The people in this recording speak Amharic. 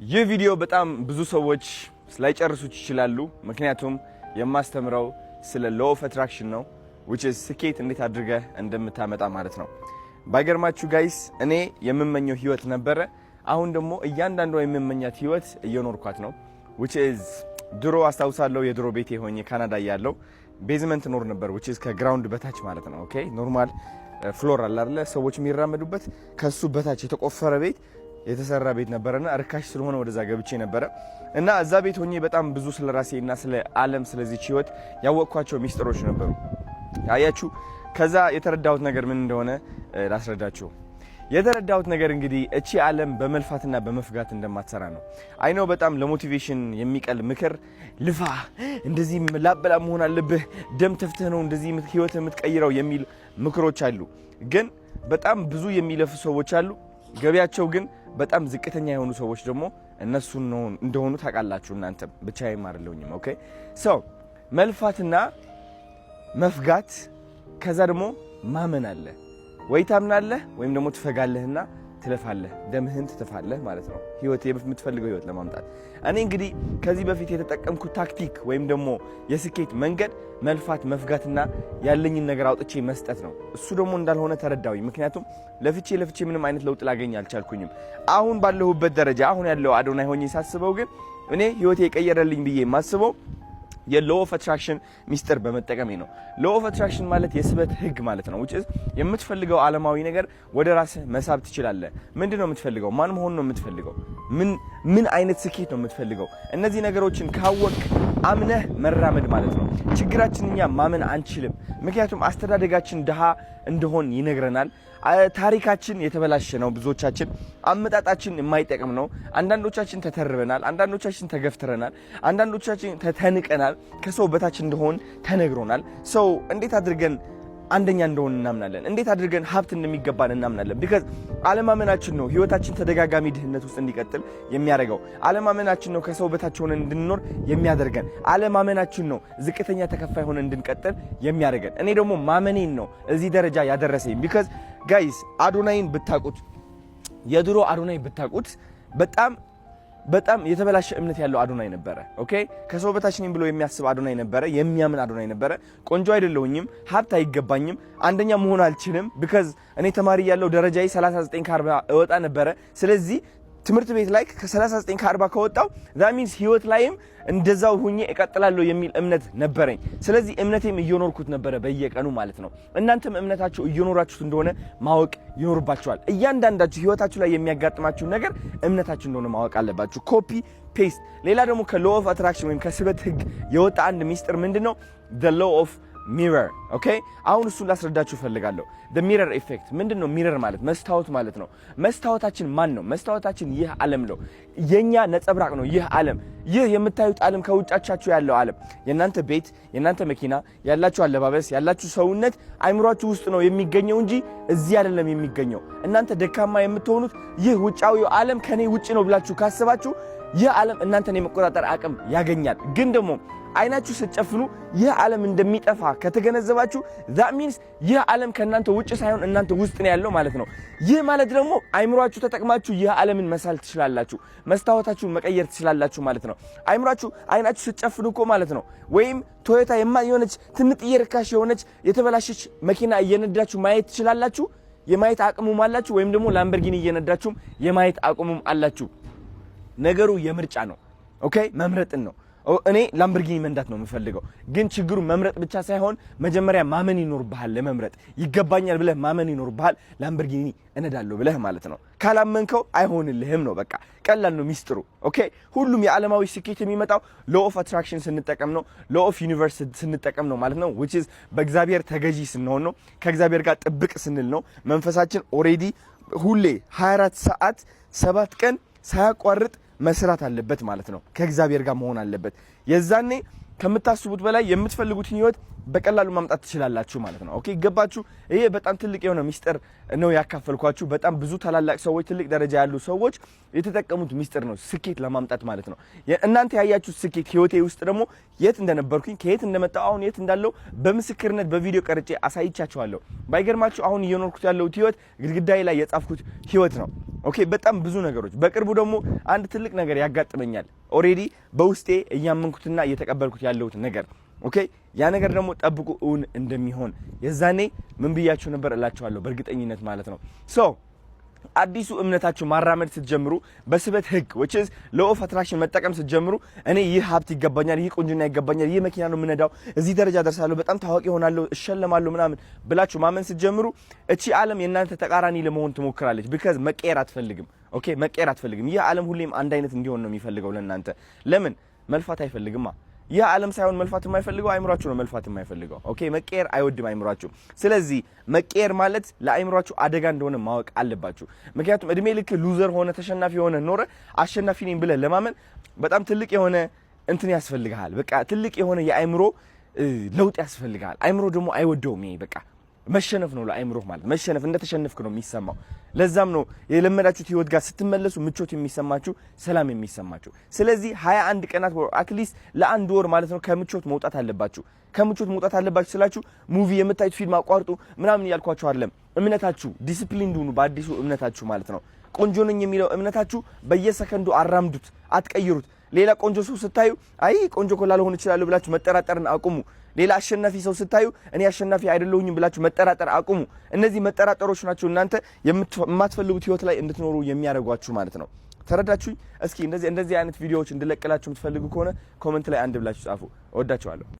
ይህ ቪዲዮ በጣም ብዙ ሰዎች ስላይጨርሱት ይችላሉ ምክንያቱም የማስተምረው ስለ law of attraction ነው which is ስኬት እንዴት አድርገህ እንደምታመጣ ማለት ነው። ባይገርማችሁ ጋይስ እኔ የምመኘው ህይወት ነበረ አሁን ደግሞ እያንዳንዱ የምመኛት ህይወት እየኖርኳት ነው which is ድሮ አስታውሳለሁ የድሮ ቤቴ ሆኜ ካናዳ ያለው ቤዝመንት ኖር ነበር which is ከግራውንድ በታች ማለት ነው። ኦኬ ኖርማል ፍሎር አለ አይደል ሰዎች የሚራመዱበት ከሱ በታች የተቆፈረ ቤት የተሰራ ቤት ነበርና አርካሽ ስለሆነ ወደዛ ገብቼ ነበር እና እዛ ቤት ሆኜ በጣም ብዙ ስለራሴና ስለ ዓለም ስለዚህ ህይወት ያወቅኳቸው ሚስጥሮች ነበሩ። አያችሁ ከዛ የተረዳሁት ነገር ምን እንደሆነ ላስረዳችሁ። የተረዳሁት ነገር እንግዲህ እቺ ዓለም በመልፋትና በመፍጋት እንደማትሰራ ነው። አይ ነው በጣም ለሞቲቬሽን የሚቀል ምክር ልፋ እንደዚህ ላበላ መሆን አለብህ ደም ተፍተህ ነው እንደዚህ ህይወት የምትቀይረው የሚል ምክሮች አሉ። ግን በጣም ብዙ የሚለፉ ሰዎች አሉ ገቢያቸው ግን በጣም ዝቅተኛ የሆኑ ሰዎች ደግሞ እነሱ እንደሆኑ ታውቃላችሁ እናንተም ብቻዬም አይደለሁኝም። ኦኬ ሶ መልፋትና መፍጋት ከዛ ደግሞ ማመን አለ ወይ ታምናለህ ወይም ደግሞ ትፈጋለህና ትለፋለህ ደምህን ትተፋለህ ማለት ነው ህይወት የምትፈልገው ህይወት ለማምጣት። እኔ እንግዲህ ከዚህ በፊት የተጠቀምኩት ታክቲክ ወይም ደግሞ የስኬት መንገድ መልፋት መፍጋትና ያለኝን ነገር አውጥቼ መስጠት ነው። እሱ ደግሞ እንዳልሆነ ተረዳሁኝ ምክንያቱም ለፍቼ ምንም አይነት ለውጥ ላገኝ አልቻልኩኝም። አሁን ባለሁበት ደረጃ አሁን ያለው አዶናይ ሆኜ ሳስበው ግን እኔ ህይወቴ የቀየረልኝ ብዬ ማስበው የlaw of attraction ሚስጥር በመጠቀሜ ነው። law of attraction ማለት የስበት ህግ ማለት ነው which is የምትፈልገው ዓለማዊ ነገር ወደ ራስህ መሳብ ትችላለህ። ምንድነው የምትፈልገው? ማን መሆን ነው የምትፈልገው? ምን አይነት ስኬት ነው የምትፈልገው? እነዚህ ነገሮችን ካወቅ አምነህ መራመድ ማለት ነው። ችግራችን እኛ ማመን አንችልም ምክንያቱም አስተዳደጋችን ድሃ እንደሆን ይነግረናል። ታሪካችን የተበላሸ ነው ብዙዎቻችን አመጣጣችን የማይጠቅም ነው። አንዳንዶቻችን ተተርበናል አንዳንዶቻችን ተገፍትረናል አንዳንዶቻችን ተተንቀናል ከሰው በታች እንደሆን ተነግሮናል። ሰው እንዴት አድርገን አንደኛ እንደሆን እናምናለን? እንዴት አድርገን ሀብት እንደሚገባን እናምናለን? because አለማመናችን ነው ህይወታችን ተደጋጋሚ ድህነት ውስጥ እንዲቀጥል የሚያደርገው። አለማመናችን ነው ከሰው በታች ሆነን እንድንኖር የሚያደርገን። አለማመናችን ነው ዝቅተኛ ተከፋይ ሆነን እንድንቀጥል የሚያደርገን። እኔ ደግሞ ማመኔን ነው እዚህ ደረጃ ያደረሰኝ because ጋይስ አዶናይን ብታቁት የድሮ አዶናይ ብታቁት በጣም የተበላሸ እምነት ያለው አዶናይ ነበረ። ኦኬ ከሰው በታች ነኝ ብሎ የሚያስብ አዶናይ ነበረ የሚያምን አዶናይ ነበረ። ቆንጆ አይደለሁኝም ሀብት አይገባኝም አንደኛ መሆን አልችልም because እኔ ተማሪ ያለው ደረጃዬ 39 ከ40 እወጣ ነበረ። ስለዚህ ትምህርት ቤት ላይ ከ39 ከ40 ከወጣው that means ህይወት ላይም እንደዛው ሆኜ እቀጥላለሁ የሚል እምነት ነበረኝ። ስለዚህ እምነቴም እየኖርኩት ነበረ በየቀኑ ማለት ነው። እናንተም እምነታችሁ እየኖራችሁት እንደሆነ ማወቅ ይኖርባችኋል። እያንዳንዳችሁ ህይወታችሁ ላይ የሚያጋጥማችሁ ነገር እምነታችሁ እንደሆነ ማወቅ አለባችሁ። ኮፒ ፔስት። ሌላ ደግሞ ከlaw of attraction ወይም ከስበት ህግ የወጣ አንድ ሚስጥር ምንድነው? the law of mirror ኦኬ አሁን እሱን ላስረዳችሁ ፈልጋለሁ። the mirror effect ምንድነው? ሚረር ማለት መስታወት ማለት ነው። መስታወታችን ማን ነው? መስታወታችን ይህ ዓለም ነው። የኛ ነጸብራቅ ነው ይህ ዓለም። ይህ የምታዩት ዓለም ከውጫቻችሁ ያለው ዓለም የናንተ ቤት የናንተ መኪና ያላችሁ አለባበስ ያላችሁ ሰውነት አይምሯችሁ ውስጥ ነው የሚገኘው እንጂ እዚህ አይደለም የሚገኘው። እናንተ ደካማ የምትሆኑት ይህ ውጫዊው ዓለም ከኔ ውጪ ነው ብላችሁ ካሰባችሁ ይህ ዓለም እናንተን የመቆጣጠር አቅም ያገኛል። ግን ደግሞ አይናችሁ ስትጨፍኑ ይህ ዓለም እንደሚጠፋ ከተገነዘባችሁ that means ይህ ዓለም ከናንተ ውጭ ሳይሆን እናንተ ውስጥ ነው ያለው ማለት ነው። ይህ ማለት ደግሞ አይምሯችሁ ተጠቅማችሁ ይህ ዓለምን መሳል ትችላላችሁ መስታወታችሁን መቀየር ትችላላችሁ ማለት ነው። አይናችሁ ስትጨፍኑ እኮ ማለት ነው ወይም ቶዮታ የማይሆነች ትንጥዬ ርካሽ የሆነች የተበላሸች መኪና እየነዳችሁ ማየት ትችላላችሁ የማየት አቅሙም አላችሁ። ወይም ደግሞ ላምበርጊኒ እየነዳችሁ የማየት አቅሙም አላችሁ። ነገሩ የምርጫ ነው። ኦኬ መምረጥን ነው። እኔ ላምበርጊኒ መንዳት ነው የምፈልገው ግን ችግሩ መምረጥ ብቻ ሳይሆን መጀመሪያ ማመን ይኖርብሃል። ለመምረጥ ይገባኛል ብለህ ማመን ይኖርብሃል። ላምበርጊኒ እነዳለሁ ብለህ ማለት ነው። ካላመንከው አይሆንልህም ነው በቃ ቀላል ነው ሚስጥሩ። ኦኬ ሁሉም የዓለማዊ ስኬት የሚመጣው law of attraction ስንጠቀም ነው law of universe ስንጠቀም ነው ማለት ነው which is በእግዚአብሔር ተገዢ ስንሆን ነው ከእግዚአብሔር ጋር ጥብቅ ስንል ነው። መንፈሳችን ኦሬዲ ሁሌ 24 ሰዓት 7 ቀን ሳያቋርጥ መስራት አለበት ማለት ነው። ከእግዚአብሔር ጋር መሆን አለበት። የዛኔ ከምታስቡት በላይ የምትፈልጉትን ህይወት በቀላሉ ማምጣት ትችላላችሁ ማለት ነው። ኦኬ ገባችሁ? ይሄ በጣም ትልቅ የሆነ ሚስጥር ነው ያካፈልኳችሁ። በጣም ብዙ ታላላቅ ሰዎች ትልቅ ደረጃ ያሉ ሰዎች የተጠቀሙት ሚስጥር ነው ስኬት ለማምጣት ማለት ነው። እናንተ ያያችሁት ስኬት ህይወቴ ውስጥ ደግሞ የት እንደነበርኩኝ ከየት እንደመጣው አሁን የት እንዳለው በምስክርነት በቪዲዮ ቀርጬ አሳይቻችኋለሁ። ባይገርማችሁ አሁን እየኖርኩት ያለው ህይወት ግድግዳዬ ላይ የጻፍኩት ህይወት ነው። ኦኬ በጣም ብዙ ነገሮች። በቅርቡ ደግሞ አንድ ትልቅ ነገር ያጋጥመኛል። ኦሬዲ በውስጤ እያመንኩትና እየተቀበልኩት ያለሁት ነገር ኦኬ ያ ነገር ደግሞ ጠብቁ እውን እንደሚሆን የዛኔ ምን ብያችሁ ነበር እላችኋለሁ በእርግጠኝነት ማለት ነው። ሶ አዲሱ እምነታችሁ ማራመድ ስትጀምሩ በስበት ህግ which is law of attraction መጠቀም ስትጀምሩ እኔ ይህ ሀብት ይገባኛል፣ ይህ ቁንጅና ይገባኛል፣ ይህ መኪና ነው የምነዳው፣ እዚህ ደረጃ ደርሳለሁ፣ በጣም ታዋቂ ሆናለሁ፣ እሸለማለሁ ምናምን ብላችሁ ማመን ስትጀምሩ እቺ ዓለም የእናንተ ተቃራኒ ለመሆን ትሞክራለች። because መቀየር አትፈልግም። ኦኬ መቀየር አትፈልግም። ይህ ዓለም ሁሌም አንድ አይነት እንዲሆን ነው የሚፈልገው ለእናንተ። ለምን መልፋት አይፈልግማ። ያ ዓለም ሳይሆን መልፋት የማይፈልገው አይምሯችሁ ነው መልፋት የማይፈልገው። ኦኬ መቀየር አይወድም አይምሯችሁ። ስለዚህ መቀየር ማለት ለአይምሯችሁ አደጋ እንደሆነ ማወቅ አለባችሁ። ምክንያቱም እድሜ ልክ ሉዘር ሆነ ተሸናፊ ሆነ ኖረ አሸናፊ ነኝ ብለህ ለማመን በጣም ትልቅ የሆነ እንትን ያስፈልጋል። በቃ ትልቅ የሆነ የአይምሮ ለውጥ ያስፈልጋል። አይምሮ ደግሞ አይወደውም። ይሄ በቃ መሸነፍ ነው ለአይምሮ ማለት መሸነፍ እንደተሸነፍክ ነው የሚሰማው። ለዛም ነው የለመዳችሁት ህይወት ጋር ስትመለሱ ምቾት የሚሰማችሁ ሰላም የሚሰማችሁ። ስለዚህ 21 ቀናት አትሊስት ለአንድ ወር ማለት ነው ከምቾት መውጣት አለባችሁ። ከምቾት መውጣት አለባችሁ ስላችሁ ሙቪ የምታዩት ፊልም አቋርጡ ምናምን እያልኳችሁ አይደለም። እምነታችሁ ዲሲፕሊን ሁኑ በአዲሱ እምነታችሁ ማለት ነው። ቆንጆ ነኝ የሚለው እምነታችሁ በየሰከንዱ አራምዱት፣ አትቀይሩት። ሌላ ቆንጆ ሰው ስታዩ አይ ቆንጆ እኮ ላልሆን ይችላል ብላችሁ መጠራጠርን አቁሙ። ሌላ አሸናፊ ሰው ስታዩ እኔ አሸናፊ አይደለሁኝም ብላችሁ መጠራጠር አቁሙ። እነዚህ መጠራጠሮች ናቸው እናንተ የማትፈልጉት ህይወት ላይ እንድትኖሩ የሚያደርጓችሁ ማለት ነው። ተረዳችሁኝ? እስኪ እንደዚህ አይነት ቪዲዮዎች እንድለቅላችሁ የምትፈልጉ ከሆነ ኮሜንት ላይ አንድ ብላችሁ ጻፉ። እወዳችኋለሁ።